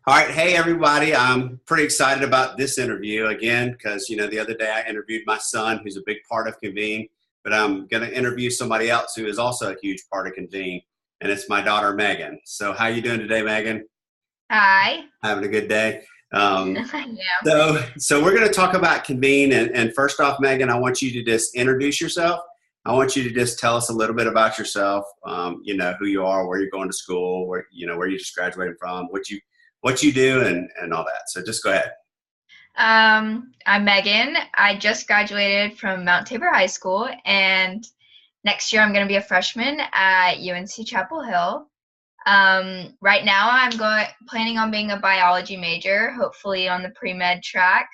All right. Hey, everybody. I'm pretty excited about this interview again because, the other day I interviewed my son, who's a big part of Convene, but I'm going to interview somebody else who is also a huge part of Convene, and it's my daughter, Meghan. So how you doing today, Meghan? Hi. Having a good day? Yeah. So we're going to talk about Convene. And first off, Meghan, I want you to just introduce yourself. I want you to just tell us a little bit about yourself, who you are, where you're going to school, where you just graduated from, what you do and all that. So just go ahead. I'm Megan. I just graduated from Mount Tabor High School, and next year I'm going to be a freshman at UNC Chapel Hill. Right now planning on being a biology major, hopefully on the pre-med track.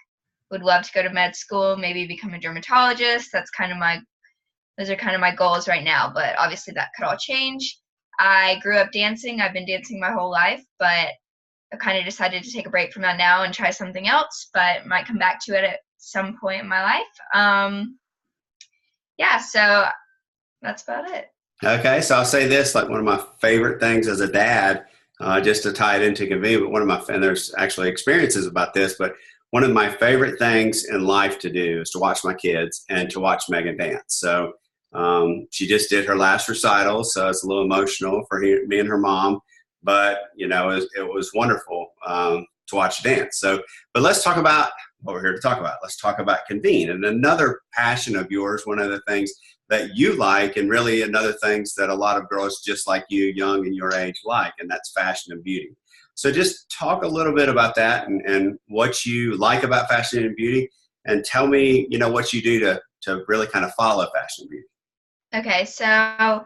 Would love to go to med school, maybe become a dermatologist. Those are kind of my goals right now, but obviously that could all change. I grew up dancing. I've been dancing my whole life, but I kind of decided to take a break from that now and try something else, but might come back to it at some point in my life. So that's about it. Okay, so I'll say this, like one of my favorite things as a dad, just to tie it into Convene, but and there's actually experiences about this, but one of my favorite things in life to do is to watch my kids and to watch Meghan dance. So she just did her last recital, so it's a little emotional for me and her mom. But, it was wonderful to watch dance. But let's talk about what we're here to talk about. Let's talk about Convene. And another passion of yours, one of the things that you like, and really another things that a lot of girls just like you, young and your age, like, and that's fashion and beauty. So just talk a little bit about that and what you like about fashion and beauty, and tell me, what you do to really kind of follow fashion and beauty. Okay, so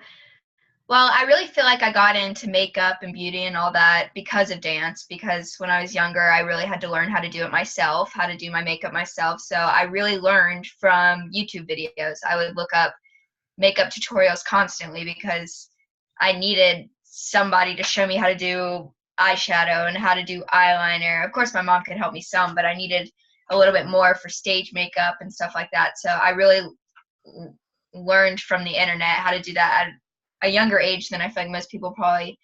well, I really feel like I got into makeup and beauty and all that because of dance, because when I was younger, I really had to learn how to do it myself, how to do my makeup myself. So I really learned from YouTube videos. I would look up makeup tutorials constantly because I needed somebody to show me how to do eyeshadow and how to do eyeliner. Of course, my mom could help me some, but I needed a little bit more for stage makeup and stuff like that. So I really learned from the internet how to do that a younger age than I feel like most people probably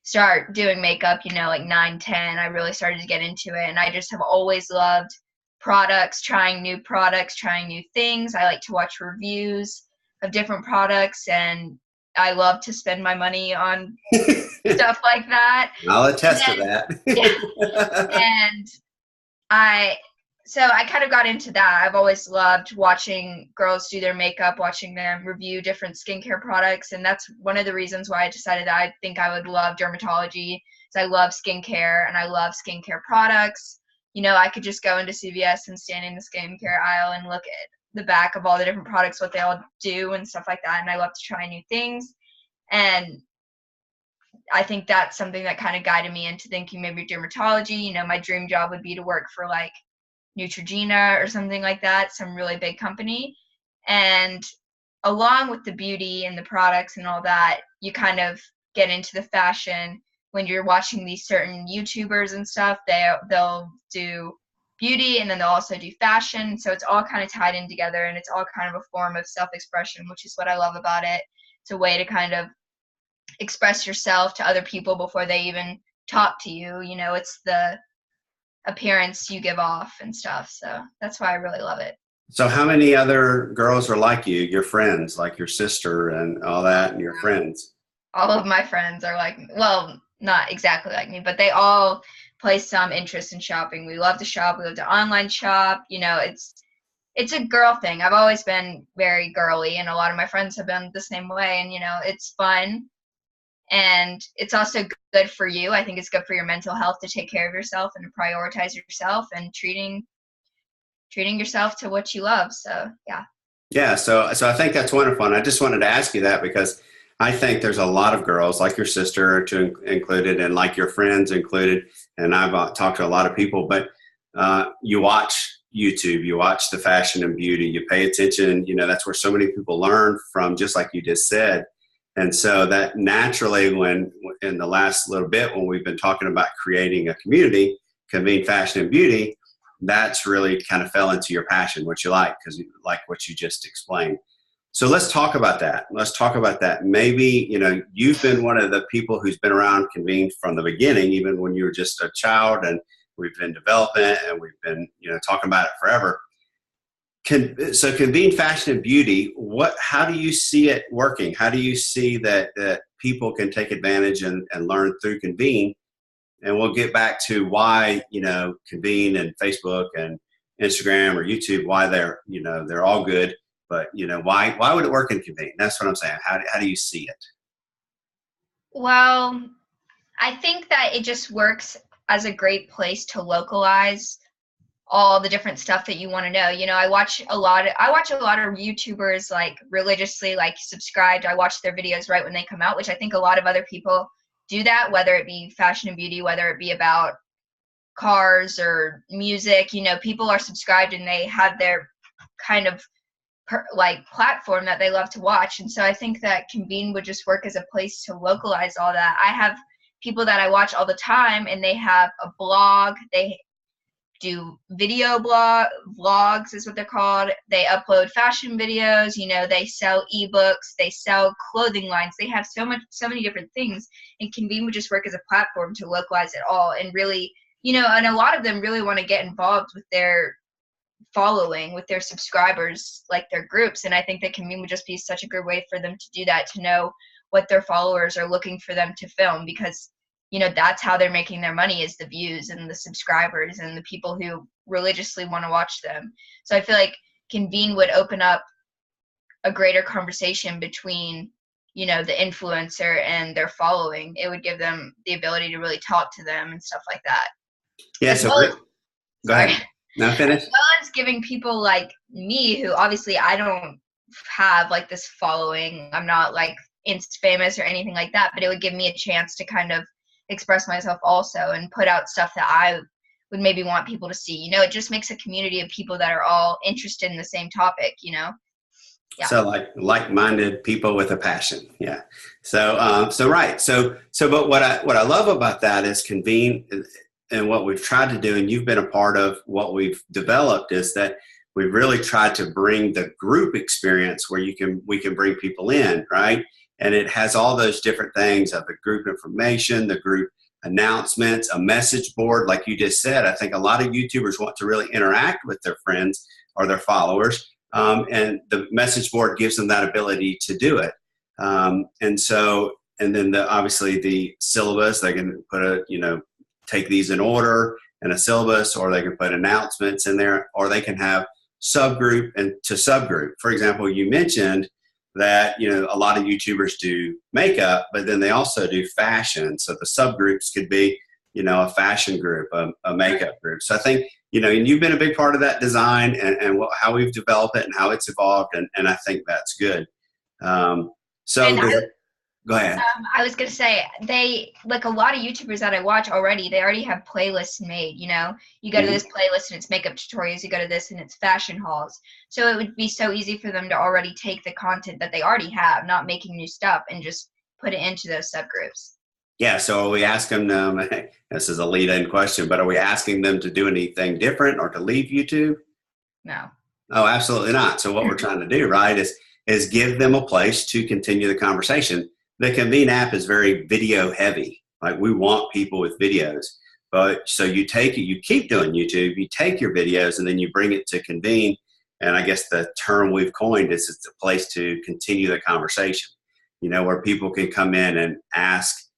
start doing makeup, like 9, 10. I really started to get into it, and I just have always loved products, trying new things. I like to watch reviews of different products, and I love to spend my money on stuff like that. I'll attest to that. Yeah. And I kind of got into that. I've always loved watching girls do their makeup, watching them review different skincare products. And that's one of the reasons why I decided that I think I would love dermatology, because I love skincare and I love skincare products. I could just go into CVS and stand in the skincare aisle and look at the back of all the different products, what they all do and stuff like that. And I love to try new things. And I think that's something that kind of guided me into thinking maybe dermatology. My dream job would be to work for like Neutrogena or something like that, some really big company. And along with the beauty and the products and all that, you kind of get into the fashion when you're watching these certain YouTubers and stuff. They'll do beauty and then they'll also do fashion. So it's all kind of tied in together, and it's all kind of a form of self-expression, which is what I love about it. It's a way to kind of express yourself to other people before they even talk to you. It's the appearance you give off and stuff. So that's why I really love it. So how many other girls are like you, your friends, like your sister and all that, and your friends? All of my friends are like, well, not exactly like me, but they all play some interest in shopping. We love to shop. We love to online shop. It's a girl thing. I've always been very girly, and a lot of my friends have been the same way. And, it's fun. And it's also good for you. I think it's good for your mental health to take care of yourself and to prioritize yourself and treating yourself to what you love. So, yeah. Yeah. So I think that's wonderful. And I just wanted to ask you that because I think there's a lot of girls like your sister included and like your friends included. And I've talked to a lot of people, but you watch YouTube, you watch the fashion and beauty, you pay attention, that's where so many people learn from, just like you just said. And so that naturally, when in the last little bit, when we've been talking about creating a community, Convene Fashion and Beauty, that's really kind of fell into your passion, what you like, because you like what you just explained. So let's talk about that. Let's talk about that. Maybe, you've been one of the people who's been around Convene from the beginning, even when you were just a child, and we've been developing it and we've been, talking about it forever. So Convene Fashion and Beauty, how do you see it working? How do you see that people can take advantage and learn through Convene? And we'll get back to why, Convene and Facebook and Instagram or YouTube, why they're all good. But, why would it work in Convene? That's what I'm saying. How do you see it? Well, I think that it just works as a great place to localize all the different stuff that you want to know. I watch a lot of YouTubers, like, religiously, like, subscribed. I watch their videos right when they come out, which I think a lot of other people do that, whether it be fashion and beauty, whether it be about cars or music. People are subscribed and they have their kind of platform that they love to watch. And so I think that Convene would just work as a place to localize all that. I have people that I watch all the time, and they have a blog. They do video vlogs is what they're called. They upload fashion videos. They sell ebooks. They sell clothing lines. They have so many different things. And Convene would just work as a platform to localize it all. And really, and a lot of them really want to get involved with their following, with their subscribers, like their groups. And I think that Convene would just be such a good way for them to do that, to know what their followers are looking for them to film, because that's how they're making their money, is the views and the subscribers and the people who religiously want to watch them. So I feel like Convene would open up a greater conversation between, the influencer and their following. It would give them the ability to really talk to them and stuff like that. Yeah. So go ahead. Now finish. As well as giving people like me, who obviously I don't have like this following. I'm not like famous or anything like that, but it would give me a chance to kind of express myself also and put out stuff that I would maybe want people to see. It just makes a community of people that are all interested in the same topic, Yeah. So like-minded people with a passion. Yeah. So right. So but what I love about that is Convene, and what we've tried to do, and you've been a part of what we've developed, is that we've really tried to bring the group experience where we can bring people in, right? And it has all those different things of the group information, the group announcements, a message board, like you just said. I think a lot of YouTubers want to really interact with their friends or their followers, and the message board gives them that ability to do it. And then obviously the syllabus, they can put take these in order in a syllabus, or they can put announcements in there, or they can have subgroup and to subgroup. For example, you mentioned that, a lot of YouTubers do makeup, but then they also do fashion. So the subgroups could be, a fashion group, a makeup group. So I think, and you've been a big part of that design and how we've developed it and how it's evolved. And I think that's good. Go ahead. I was going to say, they, like a lot of YouTubers that I watch already, they already have playlists made, you go to this playlist and it's makeup tutorials, you go to this and it's fashion hauls. So it would be so easy for them to already take the content that they already have, not making new stuff, and just put it into those subgroups. Yeah. So are we asking them, this is a lead-in question, but are we asking them to do anything different or to leave YouTube? No. Oh, absolutely not. So what we're trying to do, right, is give them a place to continue the conversation. The Convene app is very video heavy. Like, we want people with videos. But so you keep doing YouTube, you take your videos and then you bring it to Convene. And I guess the term we've coined is it's a place to continue the conversation, where people can come in and ask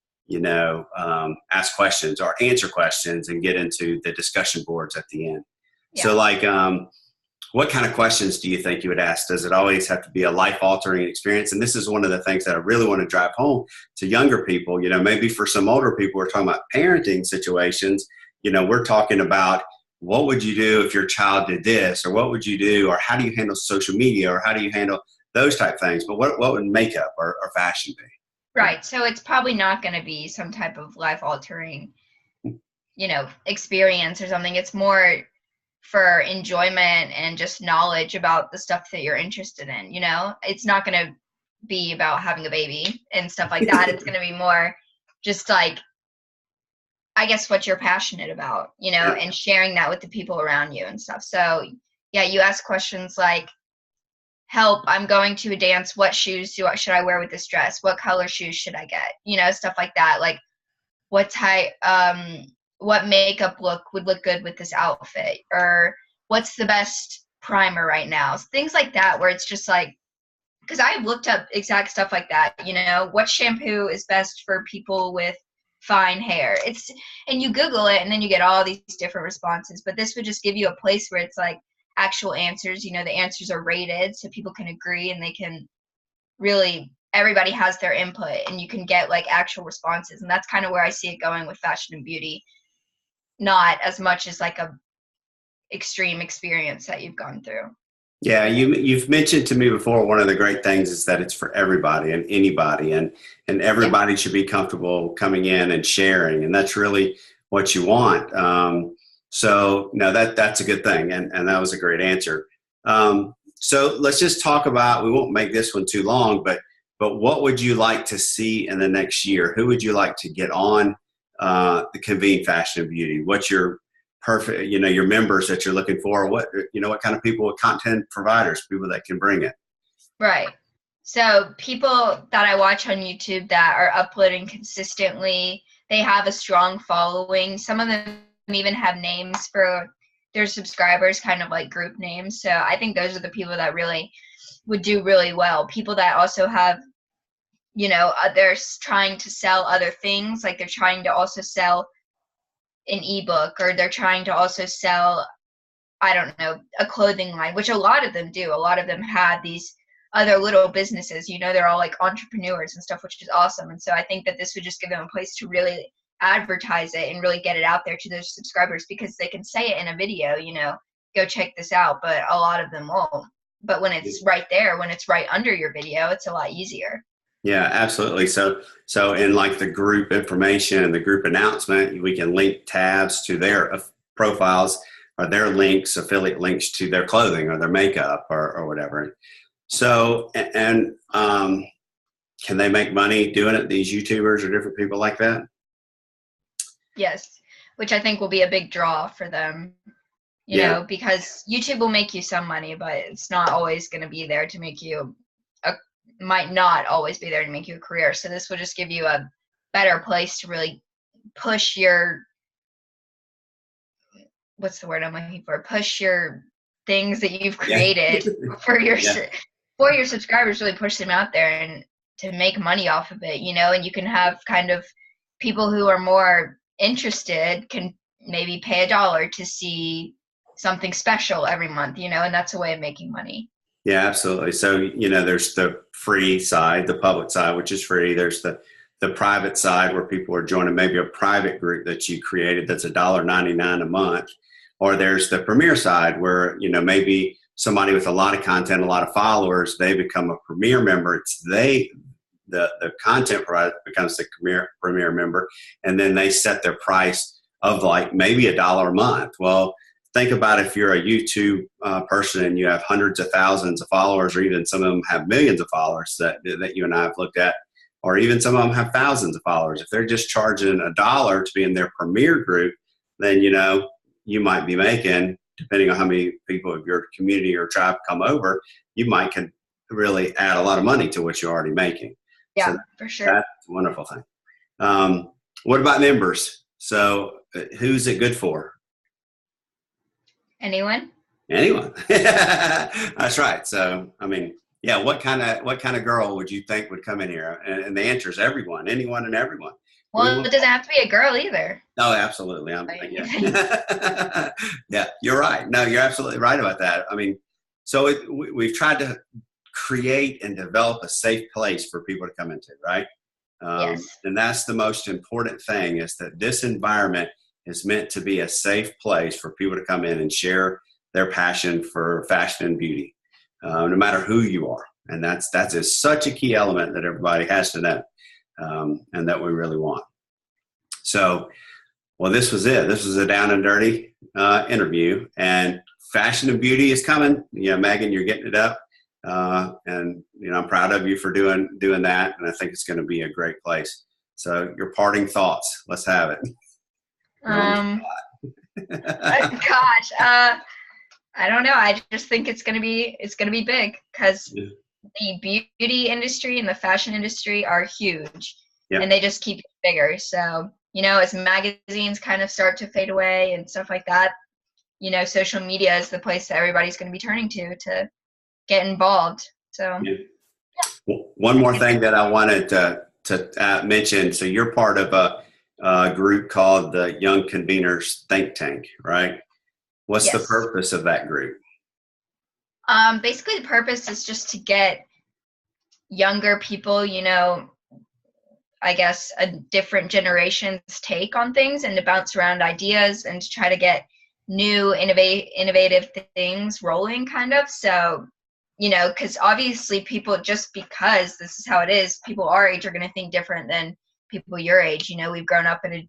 questions or answer questions and get into the discussion boards at the end. Yeah. So what kind of questions do you think you would ask? Does it always have to be a life-altering experience? And this is one of the things that I really want to drive home to younger people. Maybe for some older people, we're talking about parenting situations. We're talking about, what would you do if your child did this? Or what would you do? Or how do you handle social media? Or how do you handle those type things? But what would makeup or fashion be? Right. So it's probably not going to be some type of life-altering, experience or something. It's more for enjoyment and just knowledge about the stuff that you're interested in. It's not going to be about having a baby and stuff like that. It's going to be more just like, I guess, what you're passionate about, and sharing that with the people around you and stuff. So yeah, you ask questions like, help, I'm going to a dance, what shoes should I wear with this dress? What color shoes should I get? You know, stuff like that. Like what type, what makeup look would look good with this outfit, or what's the best primer right now? Things like that, where it's just like, because I've looked up exact stuff like that, you know, what shampoo is best for people with fine hair. And you Google it and then you get all these different responses, but this would just give you a place where it's like actual answers, you know, the answers are rated so people can agree and they can really, everybody has their input and you can get like actual responses. And that's kind of where I see it going with fashion and beauty, not as much as like a extreme experience that you've gone through. Yeah, you've mentioned to me before, one of the great things is that it's for everybody and anybody, and everybody should be comfortable coming in and sharing, and that's really what you want. So no, that's a good thing, and that was a great answer. So let's just talk about, we won't make this one too long, but what would you like to see in the next year? Who would you like to get on the Convene Fashion and Beauty? What's your perfect, you know, your members that you're looking for? What, you know, what kind of people, content providers, people that can bring it? Right. So people that I watch on YouTube that are uploading consistently, they have a strong following. Some of them even have names for their subscribers, kind of like group names. So I think those are the people that really would do really well. People that also have, you know, they're trying to sell other things, like they're trying to also sell an ebook, or they're trying to also sell, I don't know, a clothing line, which a lot of them do. A lot of them have these other little businesses, you know, they're all like entrepreneurs and stuff, which is awesome. And so I think that this would just give them a place to really advertise it and really get it out there to their subscribers, because they can say it in a video, you know, go check this out, but a lot of them won't. But when it's right there, when it's right under your video, it's a lot easier. Yeah, absolutely. So in like the group information and the group announcement, we can link tabs to their profiles or their links, affiliate links to their clothing or their makeup or whatever. So, and can they make money doing it, these YouTubers or different people like that? Yes, which I think will be a big draw for them, you know, because YouTube will make you some money, but it's not always going to be there to make you might not always be there to make you a career. So this will just give you a better place to really push your, what's the word I'm looking for? Push your things that you've created for your subscribers, really push them out there and to make money off of it, you know, and you can have kind of people who are more interested can maybe pay $1 to see something special every month, you know, and that's a way of making money. Yeah, absolutely. So, you know, there's the free side, the public side, which is free. There's the private side where people are joining maybe a private group that you created that's $1.99 a month. Or there's the premier side where, you know, maybe somebody with a lot of content, a lot of followers, they become a premier member. It's the content provider becomes the premier member, and then they set their price of like maybe $1 a month. Well, think about if you're a YouTube person and you have hundreds of thousands of followers, or even some of them have millions of followers that you and I have looked at, or even some of them have thousands of followers. If they're just charging $1 to be in their premier group, then, you know, you might be making, depending on how many people of your community or tribe come over, you might can really add a lot of money to what you're already making. Yeah, so for sure. That's a wonderful thing. What about members? So who's it good for? Anyone. That's right. So, I mean, yeah, what kind of girl would you think would come in here? And the answer is everyone, anyone and everyone. Well, it doesn't have to be a girl either. No, absolutely. Yeah, you're right. No, you're absolutely right about that. I mean, so we've tried to create and develop a safe place for people to come into, right? Yes. And that's the most important thing, is that this environment is meant to be a safe place for people to come in and share their passion for fashion and beauty, no matter who you are. And that's such a key element that everybody has to know, and that we really want. So, well, this was it. This was a down and dirty interview, and fashion and beauty is coming. You know, Meghan, you're getting it up. And, you know, I'm proud of you for doing that. And I think it's going to be a great place. So your parting thoughts, let's have it. Gosh. I don't know. I just think it's gonna be big because Yeah. the beauty industry and the fashion industry are huge, Yeah. and they just keep getting bigger. So, as magazines kind of start to fade away and stuff like that, social media is the place that everybody's going to be turning to get involved. So, Yeah. Well, one more thing that I wanted to mention. So you're part of a group called the Young Conveners Think Tank, right? What's the yes. purpose of that group? Basically, the purpose is just to get younger people, I guess, a different generation's take on things and to bounce around ideas and to try to get new innovative things rolling kind of. So, because obviously people, just because this is how it is, people our age are going to think different than people your age. We've grown up in a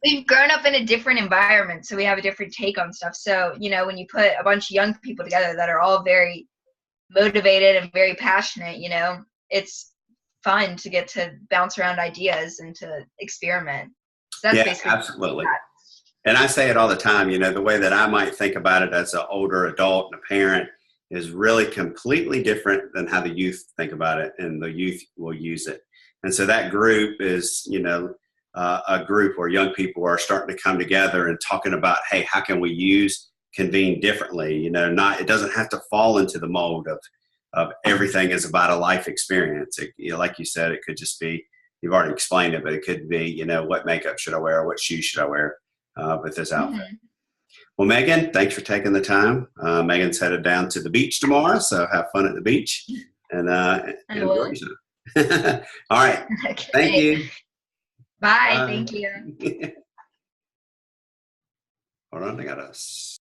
we've grown up in a different environment, so we have a different take on stuff. So, when you put a bunch of young people together that are all very motivated and very passionate, it's fun to get to bounce around ideas and to experiment. So that's Yeah, basically absolutely. And I say it all the time, the way that I might think about it as an older adult and a parent is really completely different than how the youth think about it, and the youth will use it. And so that group is, a group where young people are starting to come together and talking about, hey, how can we use Convene differently? It doesn't have to fall into the mold of everything is about a life experience. Like you said, it could just be, you've already explained it, but it could be, what makeup should I wear? What shoes should I wear with this outfit? Mm-hmm. Well, Meghan, thanks for taking the time. Meghan's headed down to the beach tomorrow, so have fun at the beach and enjoy yourself. All right. Okay. Thank you. Bye. Bye. Thank you. Hold on, I got to